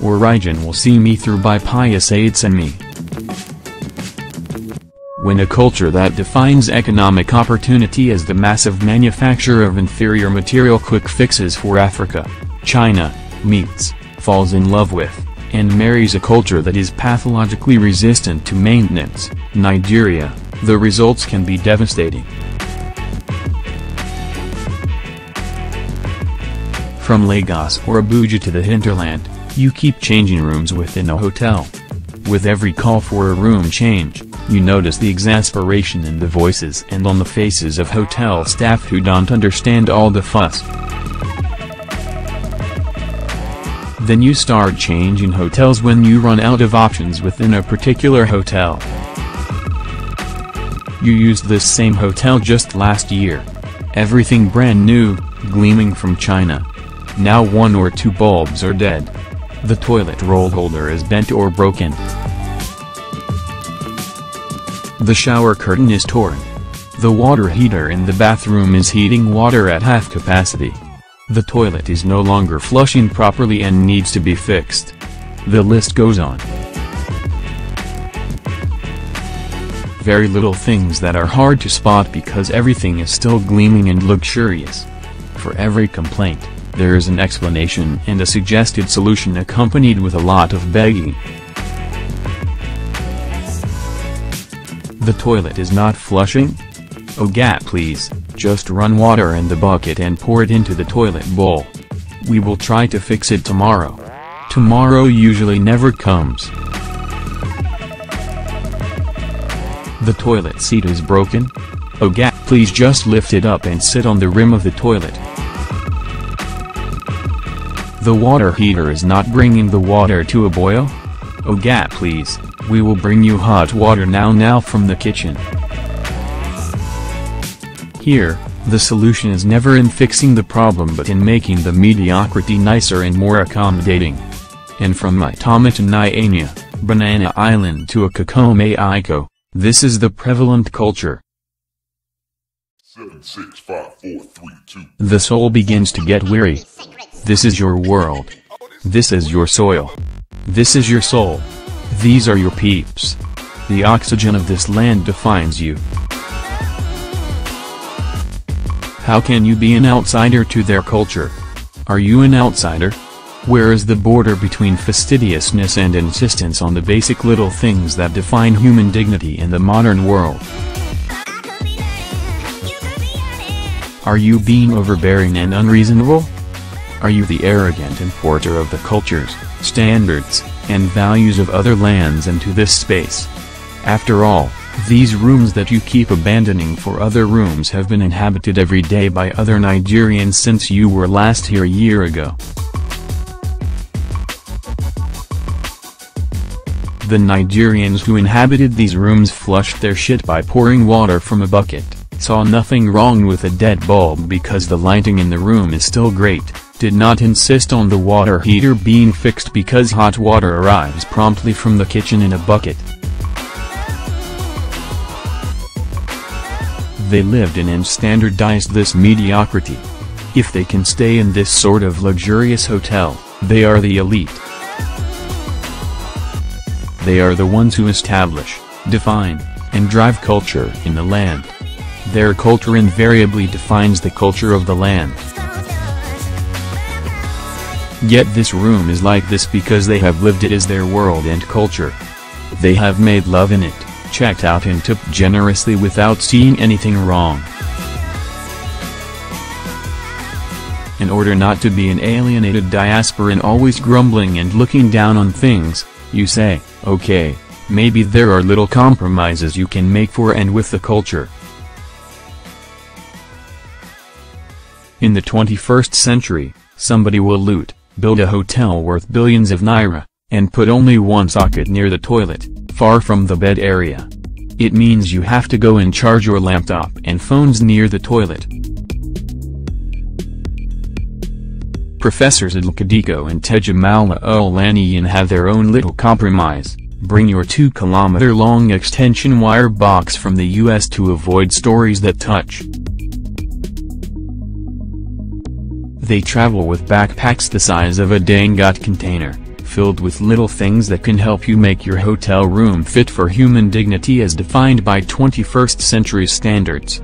Orijin will see me through by Pius Adesanmi. When a culture that defines economic opportunity as the massive manufacture of inferior material quick fixes for Africa, China, meets, falls in love with, and marries a culture that is pathologically resistant to maintenance, Nigeria, the results can be devastating. From Lagos or Abuja to the hinterland, you keep changing rooms within a hotel. With every call for a room change, you notice the exasperation in the voices and on the faces of hotel staff who don't understand all the fuss. Then you start changing hotels when you run out of options within a particular hotel. You used this same hotel just last year. Everything brand new, gleaming from China. Now one or two bulbs are dead. The toilet roll holder is bent or broken. The shower curtain is torn. The water heater in the bathroom is heating water at half capacity. The toilet is no longer flushing properly and needs to be fixed. The list goes on. Very little things that are hard to spot because everything is still gleaming and luxurious. For every complaint, there is an explanation and a suggested solution accompanied with a lot of begging. The toilet is not flushing? Oh God, please, just run water in the bucket and pour it into the toilet bowl. We will try to fix it tomorrow. Tomorrow usually never comes. The toilet seat is broken? Oh God, please just lift it up and sit on the rim of the toilet. The water heater is not bringing the water to a boil? Oh God, please, we will bring you hot water now from the kitchen. Here, the solution is never in fixing the problem but in making the mediocrity nicer and more accommodating. And from Maitama to Nyanya, Banana Island to a Kakome Aiko, this is the prevalent culture. 7, 6, 5, 4, 3, 2. The soul begins to get weary. This is your world. This is your soil. This is your soul. These are your peeps. The oxygen of this land defines you. How can you be an outsider to their culture? Are you an outsider? Where is the border between fastidiousness and insistence on the basic little things that define human dignity in the modern world? Are you being overbearing and unreasonable? Are you the arrogant importer of the cultures, standards, and values of other lands into this space? After all, these rooms that you keep abandoning for other rooms have been inhabited every day by other Nigerians since you were last here a year ago. The Nigerians who inhabited these rooms flushed their shit by pouring water from a bucket, saw nothing wrong with a dead bulb because the lighting in the room is still great, did not insist on the water heater being fixed because hot water arrives promptly from the kitchen in a bucket. They lived in and standardized this mediocrity. If they can stay in this sort of luxurious hotel, they are the elite. They are the ones who establish, define, and drive culture in the land. Their culture invariably defines the culture of the land. Yet this room is like this because they have lived it as their world and culture. They have made love in it, checked out and tipped generously without seeing anything wrong. In order not to be an alienated diasporan always grumbling and looking down on things, you say, okay, maybe there are little compromises you can make for and with the culture. In the 21st century, somebody will loot, build a hotel worth billions of naira, and put only one socket near the toilet, far from the bed area. It means you have to go and charge your laptop and phones near the toilet. Professors Adlakadiko and Tejamala Ulanian have their own little compromise: bring your 2-kilometer-long extension wire box from the US to avoid stories that touch. They travel with backpacks the size of a Dangot container, filled with little things that can help you make your hotel room fit for human dignity as defined by 21st century standards.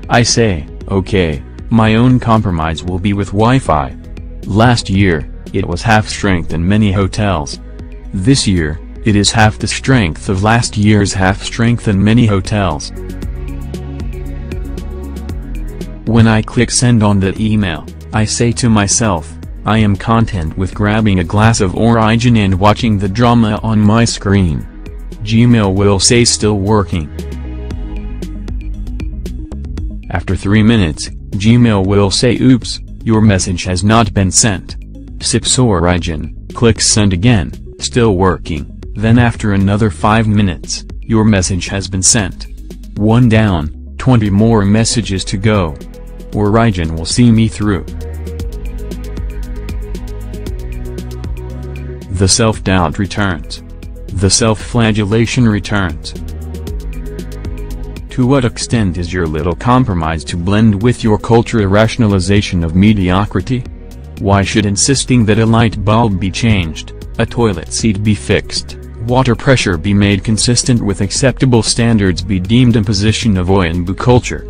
I say, okay, my own compromise will be with Wi-Fi. Last year, it was half strength in many hotels. This year, it is half the strength of last year's half strength in many hotels. When I click send on that email, I say to myself, I am content with grabbing a glass of Orijin and watching the drama on my screen. Gmail will say still working. After 3 minutes, Gmail will say oops, your message has not been sent. Sips Orijin, click send again, still working, then after another 5 minutes, your message has been sent. 1 down, 20 more messages to go. Orijin will see me through. The self-doubt returns. The self-flagellation returns. To what extent is your little compromise to blend with your cultural rationalization of mediocrity? Why should insisting that a light bulb be changed, a toilet seat be fixed, water pressure be made consistent with acceptable standards be deemed imposition of Oyanbu culture?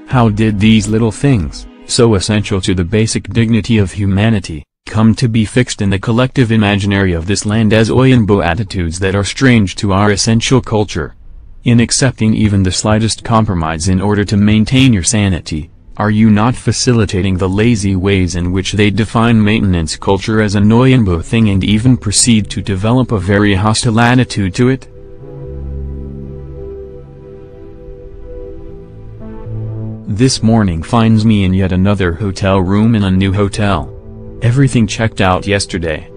How did these little things, so essential to the basic dignity of humanity, come to be fixed in the collective imaginary of this land as Oyanbu attitudes that are strange to our essential culture? In accepting even the slightest compromise in order to maintain your sanity, are you not facilitating the lazy ways in which they define maintenance culture as an Oyanbu thing and even proceed to develop a very hostile attitude to it? This morning finds me in yet another hotel room in a new hotel. Everything checked out yesterday.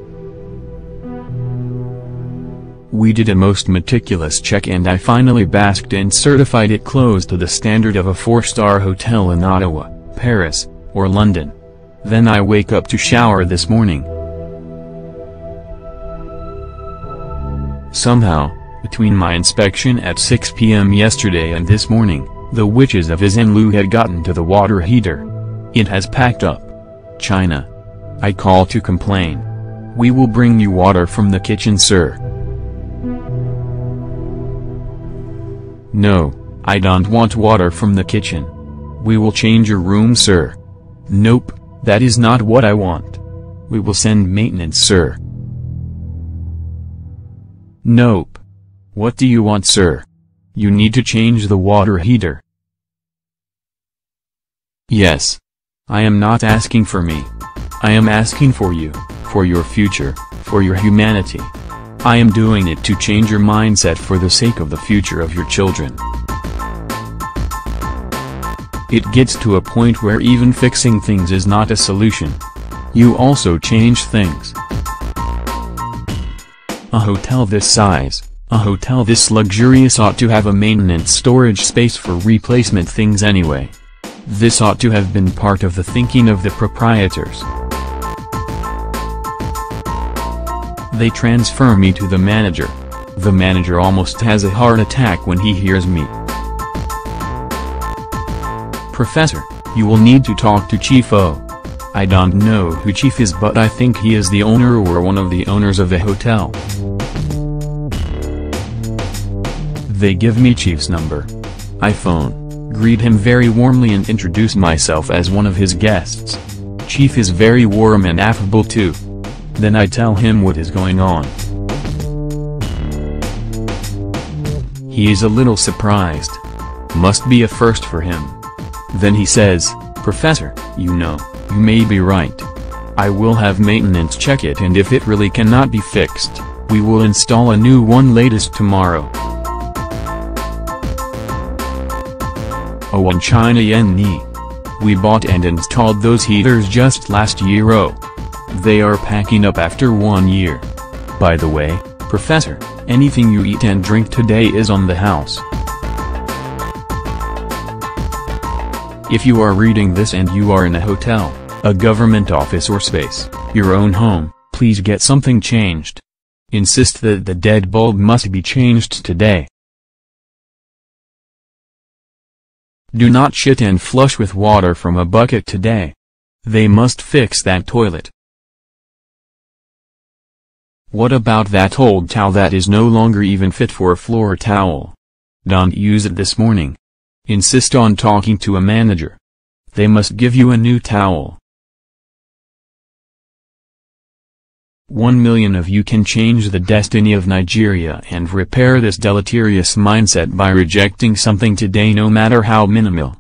We did a most meticulous check and I finally basked and certified it close to the standard of a 4-star hotel in Ottawa, Paris, or London. Then I wake up to shower this morning. Somehow, between my inspection at 6 p.m. yesterday and this morning, the witches of Izenlu had gotten to the water heater. It has packed up. China. I call to complain. We will bring you water from the kitchen, sir. No, I don't want water from the kitchen. We will change your room, sir. Nope, that is not what I want. We will send maintenance, sir. Nope. What do you want, sir? You need to change the water heater. Yes. I am not asking for me. I am asking for you, for your future, for your humanity. I am doing it to change your mindset for the sake of the future of your children. It gets to a point where even fixing things is not a solution. You also change things. A hotel this size, a hotel this luxurious ought to have a maintenance storage space for replacement things anyway. This ought to have been part of the thinking of the proprietors. They transfer me to the manager. The manager almost has a heart attack when he hears me. Professor, you will need to talk to Chief O. I don't know who Chief is, but I think he is the owner or one of the owners of the hotel. They give me Chief's number. I phone, greet him very warmly and introduce myself as one of his guests. Chief is very warm and affable too. Then I tell him what is going on. He is a little surprised. Must be a first for him. Then he says, Professor, you know, you may be right. I will have maintenance check it, and if it really cannot be fixed, we will install a new one latest tomorrow. Oh, in China yen ni. We bought and installed those heaters just last year. Oh. They are packing up after 1 year. By the way, Professor, anything you eat and drink today is on the house. If you are reading this and you are in a hotel, a government office or space, your own home, please get something changed. Insist that the dead bulb must be changed today. Do not shit and flush with water from a bucket today. They must fix that toilet. What about that old towel that is no longer even fit for a floor towel? Don't use it this morning. Insist on talking to a manager. They must give you a new towel. 1 million of you can change the destiny of Nigeria and repair this deleterious mindset by rejecting something today, no matter how minimal.